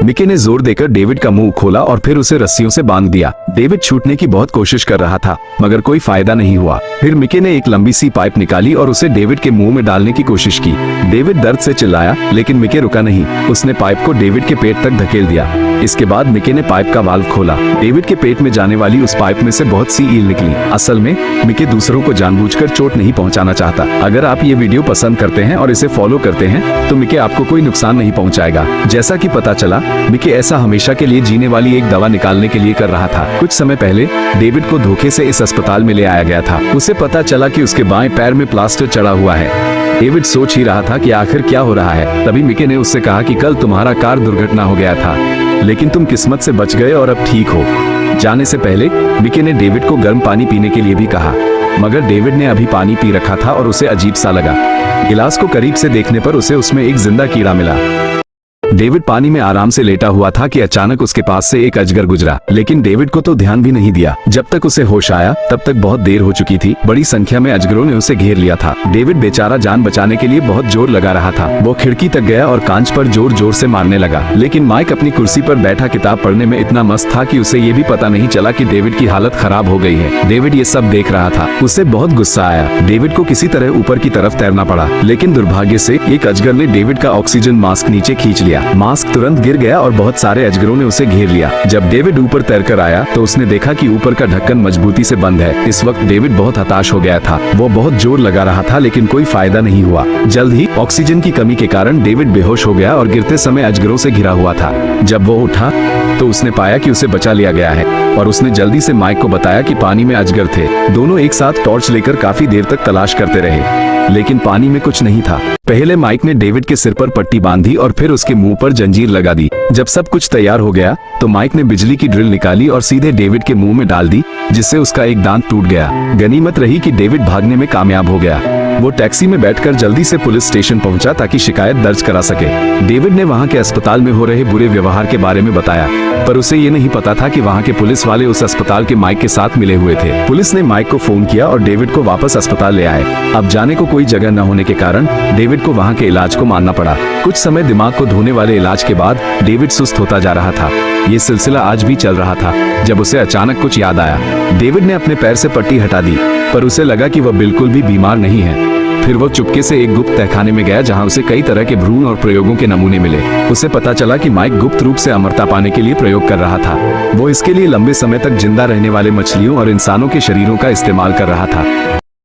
मिके ने जोर देकर डेविड का मुंह खोला और फिर उसे रस्सियों से बांध दिया। डेविड छूटने की बहुत कोशिश कर रहा था मगर कोई फायदा नहीं हुआ। फिर मिके ने एक लंबी सी पाइप निकाली और उसे डेविड के मुंह में डालने की कोशिश की। डेविड दर्द से चिल्लाया लेकिन मिके रुका नहीं। उसने पाइप को डेविड के पेट तक धकेल दिया। इसके बाद मिके ने पाइप का वाल्व खोला। डेविड के पेट में जाने वाली उस पाइप में से बहुत सी ईल निकली। असल में मिके दूसरों को जानबूझकर चोट नहीं पहुंचाना चाहता। अगर आप ये वीडियो पसंद करते हैं और इसे फॉलो करते हैं तो मिके आपको कोई नुकसान नहीं पहुंचाएगा। जैसा कि पता चला मिके ऐसा हमेशा के लिए जीने वाली एक दवा निकालने के लिए कर रहा था। कुछ समय पहले डेविड को धोखे से इस अस्पताल में ले आया गया था। उसे पता चला कि उसके बाएं पैर में प्लास्टर चढ़ा हुआ है। डेविड सोच ही रहा था कि आखिर क्या हो रहा है। तभी मिके ने उससे कहा कि कल तुम्हारा कार दुर्घटना हो गया था लेकिन तुम किस्मत से बच गए और अब ठीक हो। जाने से पहले मिके ने डेविड को गर्म पानी पीने के लिए भी कहा मगर डेविड ने अभी पानी पी रखा था और उसे अजीब सा लगा। गिलास को करीब से देखने पर उसे उसमें एक जिंदा कीड़ा मिला। डेविड पानी में आराम से लेटा हुआ था कि अचानक उसके पास से एक अजगर गुजरा लेकिन डेविड को तो ध्यान भी नहीं दिया। जब तक उसे होश आया तब तक बहुत देर हो चुकी थी। बड़ी संख्या में अजगरों ने उसे घेर लिया था। डेविड बेचारा जान बचाने के लिए बहुत जोर लगा रहा था। वो खिड़की तक गया और कांच पर जोर जोर से मारने लगा लेकिन माइक अपनी कुर्सी पर बैठा किताब पढ़ने में इतना मस्त था कि उसे ये भी पता नहीं चला कि डेविड की हालत खराब हो गई है। डेविड ये सब देख रहा था। उसे बहुत गुस्सा आया। डेविड को किसी तरह ऊपर की तरफ तैरना पड़ा लेकिन दुर्भाग्य से एक अजगर ने डेविड का ऑक्सीजन मास्क नीचे खींच लिया। मास्क तुरंत गिर गया और बहुत सारे अजगरों ने उसे घेर लिया। जब डेविड ऊपर तैरकर आया तो उसने देखा कि ऊपर का ढक्कन मजबूती से बंद है। इस वक्त डेविड बहुत हताश हो गया था। वो बहुत जोर लगा रहा था लेकिन कोई फायदा नहीं हुआ। जल्द ही ऑक्सीजन की कमी के कारण डेविड बेहोश हो गया और गिरते समय अजगरों से घिरा हुआ था। जब वो उठा तो उसने पाया कि उसे बचा लिया गया है और उसने जल्दी से माइक को बताया कि पानी में अजगर थे। दोनों एक साथ टॉर्च लेकर काफी देर तक तलाश करते रहे लेकिन पानी में कुछ नहीं था। पहले माइक ने डेविड के सिर पर पट्टी बांधी और फिर उसके मुंह पर जंजीर लगा दी। जब सब कुछ तैयार हो गया तो माइक ने बिजली की ड्रिल निकाली और सीधे डेविड के मुंह में डाल दी जिससे उसका एक दांत टूट गया। गनीमत रही कि डेविड भागने में कामयाब हो गया। वो टैक्सी में बैठकर जल्दी से पुलिस स्टेशन पहुंचा ताकि शिकायत दर्ज करा सके। डेविड ने वहां के अस्पताल में हो रहे बुरे व्यवहार के बारे में बताया पर उसे ये नहीं पता था कि वहां के पुलिस वाले उस अस्पताल के माइक के साथ मिले हुए थे। पुलिस ने माइक को फोन किया और डेविड को वापस अस्पताल ले आए। अब जाने को कोई जगह न होने के कारण डेविड को वहां के इलाज को मानना पड़ा। कुछ समय दिमाग को धोने वाले इलाज के बाद डेविड सुस्त होता जा रहा था। ये सिलसिला आज भी चल रहा था जब उसे अचानक कुछ याद आया। डेविड ने अपने पैर से पट्टी हटा दी पर उसे लगा कि वह बिल्कुल भी बीमार नहीं है। फिर वो चुपके से एक गुप्त तहखाने में गया जहां उसे कई तरह के भ्रूण और प्रयोगों के नमूने मिले। उसे पता चला कि माइक गुप्त रूप से अमरता पाने के लिए प्रयोग कर रहा था। वो इसके लिए लंबे समय तक जिंदा रहने वाले मछलियों और इंसानों के शरीरों का इस्तेमाल कर रहा था।